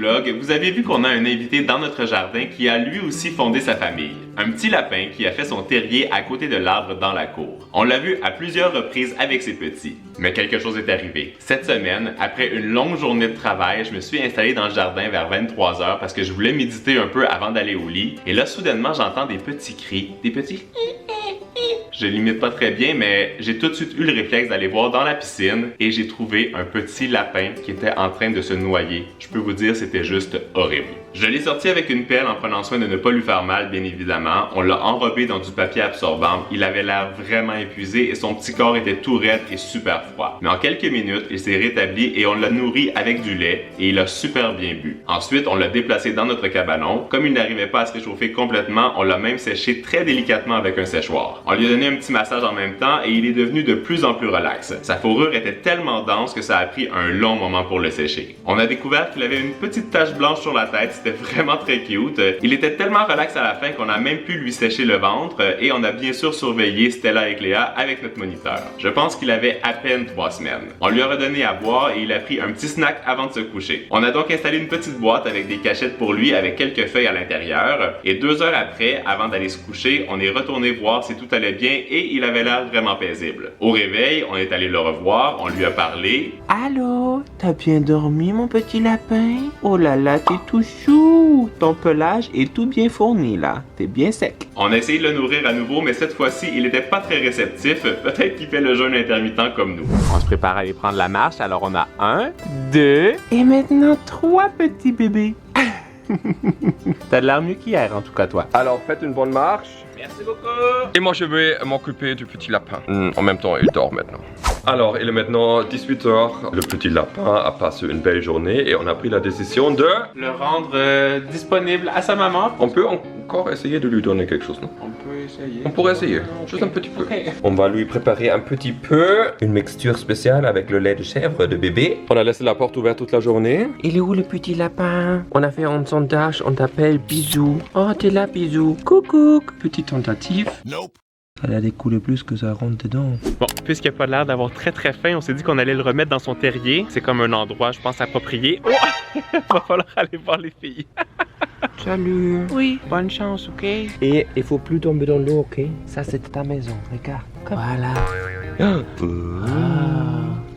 vlog, vous avez vu qu'on a un invité dans notre jardin qui a lui aussi fondé sa famille. Un petit lapin qui a fait son terrier à côté de l'arbre dans la cour. On l'a vu à plusieurs reprises avec ses petits. Mais quelque chose est arrivé. Cette semaine, après une longue journée de travail, je me suis installé dans le jardin vers 23 h parce que je voulais méditer un peu avant d'aller au lit. Et là, soudainement, j'entends des petits cris, des petits... Je l'imite pas très bien, mais j'ai tout de suite eu le réflexe d'aller voir dans la piscine et j'ai trouvé un petit lapin qui était en train de se noyer. Je peux vous dire, c'était juste horrible. Je l'ai sorti avec une pelle en prenant soin de ne pas lui faire mal, bien évidemment. On l'a enrobé dans du papier absorbant. Il avait l'air vraiment épuisé et son petit corps était tout raide et super froid. Mais en quelques minutes, il s'est rétabli et on l'a nourri avec du lait et il a super bien bu. Ensuite, on l'a déplacé dans notre cabanon. Comme il n'arrivait pas à se réchauffer complètement, on l'a même séché très délicatement avec un séchoir. On lui a donné un petit massage en même temps et il est devenu de plus en plus relax. Sa fourrure était tellement dense que ça a pris un long moment pour le sécher. On a découvert qu'il avait une petite tache blanche sur la tête, c'était vraiment très cute. Il était tellement relax à la fin qu'on a même pu lui sécher le ventre et on a bien sûr surveillé Stella et Cléa avec notre moniteur. Je pense qu'il avait à peine 3 semaines. On lui a redonné à boire et il a pris un petit snack avant de se coucher. On a donc installé une petite boîte avec des cachettes pour lui avec quelques feuilles à l'intérieur et 2 heures après, avant d'aller se coucher, on est retourné voir si tout allait bien et il avait l'air vraiment paisible. Au réveil, on est allé le revoir, on lui a parlé. Allô, t'as bien dormi mon petit lapin? Oh là là, t'es tout chou! Ton pelage est tout bien fourni là, t'es bien sec. On a essayé de le nourrir à nouveau, mais cette fois-ci, il n'était pas très réceptif. Peut-être qu'il fait le jeûne intermittent comme nous. On se prépare à aller prendre la marche, alors on a 1, 2 et maintenant 3 petits bébés. T'as de l'air mieux qu'hier en tout cas toi. Alors faites une bonne marche. Merci beaucoup! Et moi je vais m'occuper du petit lapin. En même temps il dort maintenant. Alors il est maintenant 18 h. Le petit lapin a passé une belle journée et on a pris la décision de Le rendre disponible à sa maman. On peut encore essayer de lui donner quelque chose, non? On peut essayer. On pourrait essayer, juste un petit peu. On va lui préparer un petit peu une mixture spéciale avec le lait de chèvre de bébé. On a laissé la porte ouverte toute la journée. Il est où le petit lapin? On a fait un sondage, on t'appelle Bisou. Oh t'es là Bisou. Coucou. Petite tentative. Nope. Ça a découlé plus que ça rentre dedans. Bon, puisqu'il n'a pas l'air d'avoir très faim, on s'est dit qu'on allait le remettre dans son terrier. C'est comme un endroit, je pense, approprié. Oh! Va falloir aller voir les filles. Salut. Oui. Bonne chance, ok? Et il faut plus tomber dans l'eau, ok? Ça c'est ta maison, regarde. Voilà.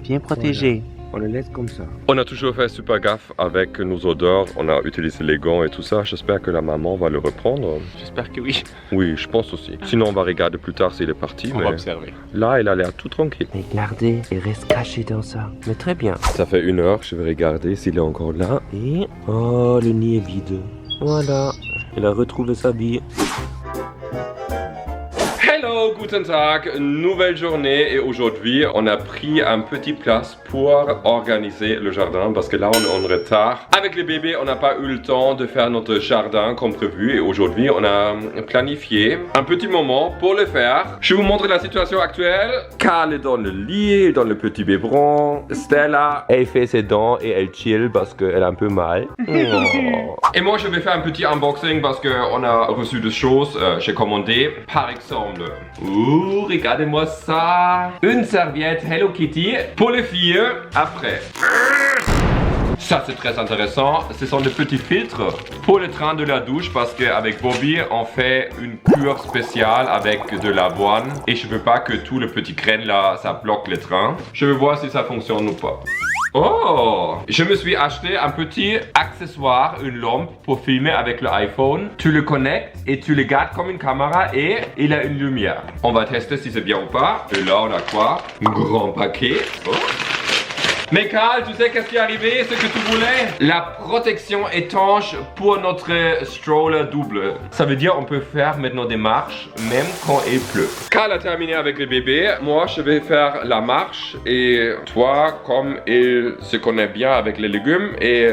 Bien protégé. On le laisse comme ça. On a toujours fait super gaffe avec nos odeurs. On a utilisé les gants et tout ça. J'espère que la maman va le reprendre. J'espère que oui. Oui, je pense aussi. Sinon, on va regarder plus tard s'il est parti. On va observer. Là, il a l'air tout tranquille. Regardez, il reste caché dans ça. Mais très bien. Ça fait 1 heure. Je vais regarder s'il est encore là. Et... oh, le nid est vide. Voilà. Il a retrouvé sa bille. Hello, guten Tag, nouvelle journée et aujourd'hui on a pris un petit place pour organiser le jardin parce que là on est en retard. Avec les bébés on n'a pas eu le temps de faire notre jardin comme prévu et aujourd'hui on a planifié un petit moment pour le faire. Je vais vous montrer la situation actuelle. Carl est dans le lit, dans le petit biberon. Stella, elle fait ses dents et elle chill parce qu'elle a un peu mal. Oh. Et moi je vais faire un petit unboxing parce qu'on a reçu des choses, j'ai commandé par exemple. Ouh, regardez-moi ça. Une serviette Hello Kitty pour les filles après. Ça c'est très intéressant. Ce sont des petits filtres pour le train de la douche parce qu'avec Bobby on fait une cure spéciale avec de l'avoine et je veux pas que tout le petit grain là ça bloque le train. Je veux voir si ça fonctionne ou pas. Oh! Je me suis acheté un petit accessoire, une lampe pour filmer avec l'iPhone. Tu le connectes et tu le gardes comme une caméra et il a une lumière. On va tester si c'est bien ou pas. Et là on a quoi? Un grand paquet. Oh. Mais Carl, tu sais qu'est-ce qui est arrivé? Ce que tu voulais? La protection étanche pour notre stroller double. Ça veut dire on peut faire maintenant des marches même quand il pleut. Carl a terminé avec le bébé. Moi, je vais faire la marche. Et toi, comme il se connaît bien avec les légumes et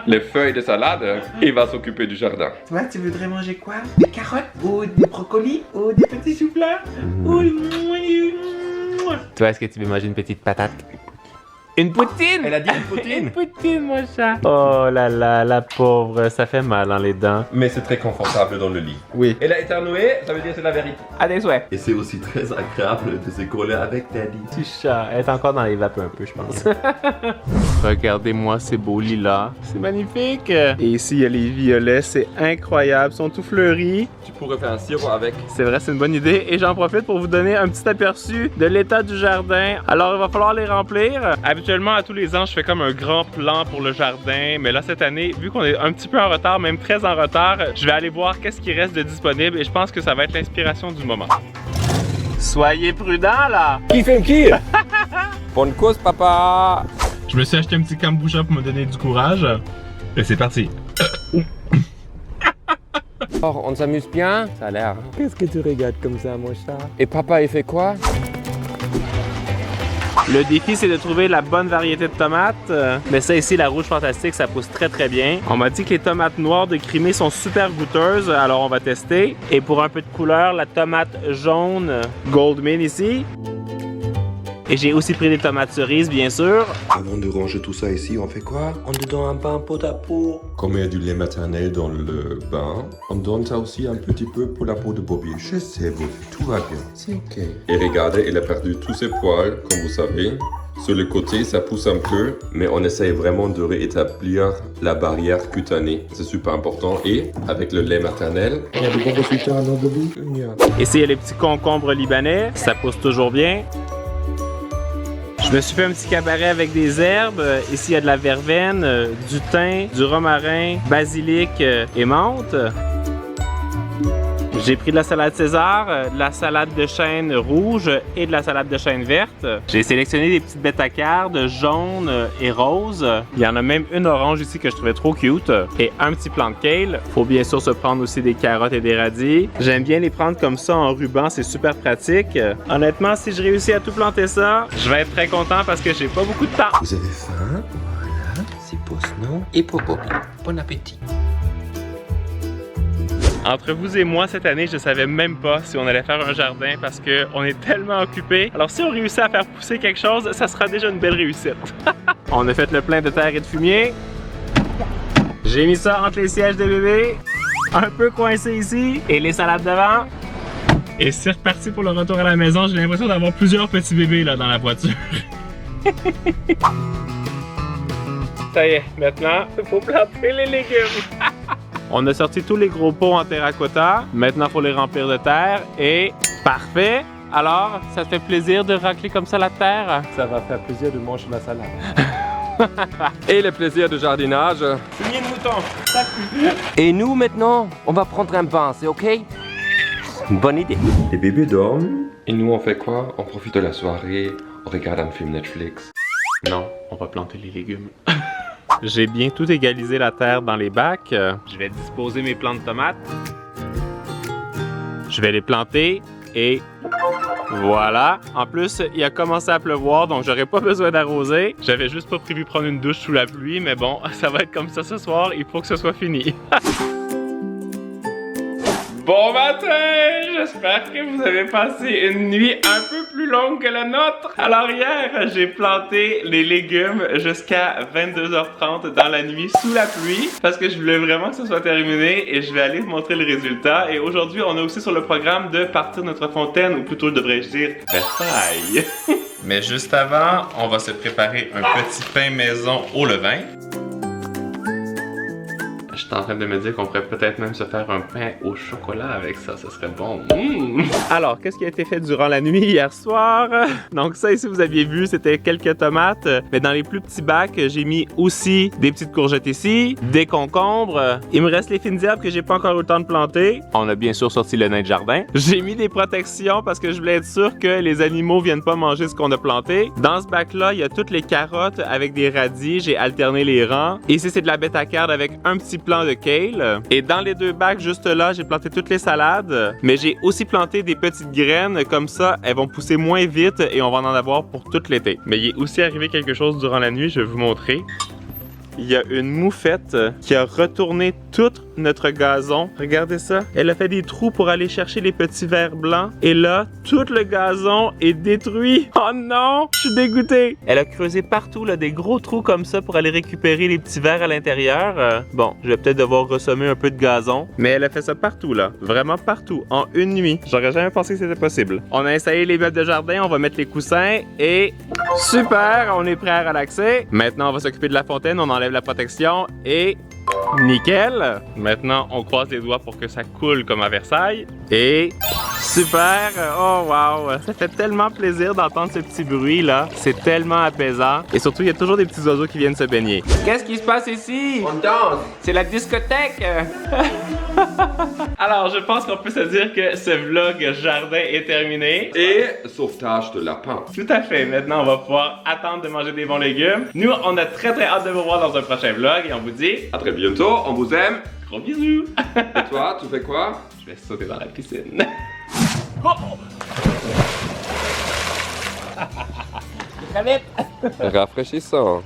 les feuilles de salade, il va s'occuper du jardin. Toi, tu voudrais manger quoi? Des carottes? Ou des brocolis? Ou des petits choux-fleurs? Toi, est-ce que tu veux manger une petite patate? Une poutine? Elle a dit une poutine. Une poutine, mon chat. Oh là là, la pauvre, ça fait mal dans les dents. Mais c'est très confortable dans le lit. Oui. Elle a éternué, ça veut dire que c'est la vérité. À des souhaits. Et c'est aussi très agréable de se coller avec Daddy. Petit chat, elle est encore dans les vapes un peu, je pense. Regardez-moi ces beaux lilas. C'est magnifique. Et ici, il y a les violets, c'est incroyable, ils sont tout fleuris. Tu pourrais faire un sirop avec. C'est vrai, c'est une bonne idée. Et j'en profite pour vous donner un petit aperçu de l'état du jardin. Alors, il va falloir les remplir. Habituellement, à tous les ans, je fais comme un grand plan pour le jardin. Mais là, cette année, vu qu'on est un petit peu en retard, même très en retard, je vais aller voir qu'est-ce qui reste de disponible. Et je pense que ça va être l'inspiration du moment. Soyez prudents, là! Qui fait qui? Bonne cause, papa! Je me suis acheté un petit kombucha pour me donner du courage. Et c'est parti. Oh, on s'amuse bien? Ça a l'air. Hein? Qu'est-ce que tu regardes comme ça, mon chat? Et papa, il fait quoi? Le défi, c'est de trouver la bonne variété de tomates. Mais ça ici, la rouge fantastique, ça pousse très très bien. On m'a dit que les tomates noires de Crimée sont super goûteuses, alors on va tester. Et pour un peu de couleur, la tomate jaune Goldman ici. Et j'ai aussi pris des tomates cerises, bien sûr. Avant de ranger tout ça ici, on fait quoi? On donne un bain pot à pot. Comme il y a du lait maternel dans le bain, on donne ça aussi un petit peu pour la peau de Bobby. Je sais, Bobby, tout va bien. C'est ok. Et regardez, il a perdu tous ses poils, comme vous savez. Sur le côté, ça pousse un peu, mais on essaye vraiment de rétablir la barrière cutanée. C'est super important. Et avec le lait maternel, Il y a de bons résultats, non, Bobby? Ici, il y a les petits concombres libanais. Ça pousse toujours bien. Je me suis fait un petit cabaret avec des herbes. Ici, il y a de la verveine, du thym, du romarin, basilic et menthe. J'ai pris de la salade César, de la salade de chêne rouge et de la salade de chêne verte. J'ai sélectionné des petites bétacardes jaunes et roses. Il y en a même une orange ici que je trouvais trop cute. Et un petit plant de kale. Faut bien sûr se prendre aussi des carottes et des radis. J'aime bien les prendre comme ça en ruban, c'est super pratique. Honnêtement, si je réussis à tout planter ça, je vais être très content parce que j'ai pas beaucoup de temps. Vous avez faim? Voilà, c'est pour non. Et pour Bobby. Bon appétit. Entre vous et moi, cette année, je savais même pas si on allait faire un jardin parce qu'on est tellement occupés. Alors si on réussit à faire pousser quelque chose, ça sera déjà une belle réussite. On a fait le plein de terre et de fumier. J'ai mis ça entre les sièges des bébés. Un peu coincé ici. Et les salades devant. Et c'est reparti pour le retour à la maison. J'ai l'impression d'avoir plusieurs petits bébés là dans la voiture. Ça y est, maintenant, il faut planter les légumes. On a sorti tous les gros pots en terracotta. Maintenant, il faut les remplir de terre et parfait. Alors, ça te fait plaisir de racler comme ça la terre? Ça va faire plaisir de manger ma salade. Et le plaisir de jardinage. Fumier de mouton, ça pue. Et nous maintenant, on va prendre un bain, c'est ok? Bonne idée. les bébés dorment. Et nous, on fait quoi? On profite de la soirée, on regarde un film Netflix. Non, on va planter les légumes. J'ai bien tout égalisé la terre dans les bacs. Je vais disposer mes plants de tomates. Je vais les planter et voilà. En plus, il a commencé à pleuvoir, donc j'aurais pas besoin d'arroser. J'avais juste pas prévu prendre une douche sous la pluie, mais bon, ça va être comme ça ce soir. Il faut que ce soit fini. Bon matin! J'espère que vous avez passé une nuit un peu plus longue que la nôtre. Alors hier, j'ai planté les légumes jusqu'à 22h30 dans la nuit sous la pluie parce que je voulais vraiment que ce soit terminé et je vais aller vous montrer le résultat. Et aujourd'hui, on a aussi sur le programme de partir notre fontaine, ou plutôt devrais-je dire Versailles. Mais juste avant, on va se préparer un petit pain maison au levain. Je suis en train de me dire qu'on pourrait peut-être même se faire un pain au chocolat avec ça, ce serait bon. Alors, qu'est-ce qui a été fait durant la nuit hier soir? Donc ça ici, vous aviez vu, c'était quelques tomates. Mais dans les plus petits bacs, j'ai mis aussi des petites courgettes ici, des concombres. Il me reste les fines herbes que j'ai pas encore eu le temps de planter. On a bien sûr sorti le nain de jardin. J'ai mis des protections parce que je voulais être sûr que les animaux viennent pas manger ce qu'on a planté. Dans ce bac-là, il y a toutes les carottes avec des radis. J'ai alterné les rangs. Ici, c'est de la bétacarde avec un petit plant de kale. Et dans les deux bacs, juste là, j'ai planté toutes les salades. Mais j'ai aussi planté des petites graines. Comme ça, elles vont pousser moins vite et on va en avoir pour tout l'été. Mais il est aussi arrivé quelque chose durant la nuit, je vais vous montrer. Il y a une moufette qui a retourné toutes notre gazon. Regardez ça. Elle a fait des trous pour aller chercher les petits vers blancs. Et là, tout le gazon est détruit. Oh non, je suis dégoûté. Elle a creusé partout là, des gros trous comme ça pour aller récupérer les petits vers à l'intérieur. Bon, je vais peut-être devoir ressemer un peu de gazon. Mais elle a fait ça partout là. Vraiment partout. En une nuit. J'aurais jamais pensé que c'était possible. On a installé les meubles de jardin. On va mettre les coussins. Et super, on est prêt à relaxer. Maintenant, on va s'occuper de la fontaine. On enlève la protection. Et... nickel! Maintenant, on croise les doigts pour que ça coule comme à Versailles. Et super! Oh wow! Ça fait tellement plaisir d'entendre ce petit bruit là. C'est tellement apaisant. Et surtout, il y a toujours des petits oiseaux qui viennent se baigner. Qu'est-ce qui se passe ici? On danse. C'est la discothèque! Alors, je pense qu'on peut se dire que ce vlog jardin est terminé. Et sauvetage de lapin. Tout à fait. Maintenant, on va pouvoir attendre de manger des bons légumes. Nous, on a très hâte de vous voir dans un prochain vlog et on vous dit À très bientôt, on vous aime. gros bisous! Et toi, tu fais quoi? Je vais sauter dans la piscine. Oh! Rafraîchissant.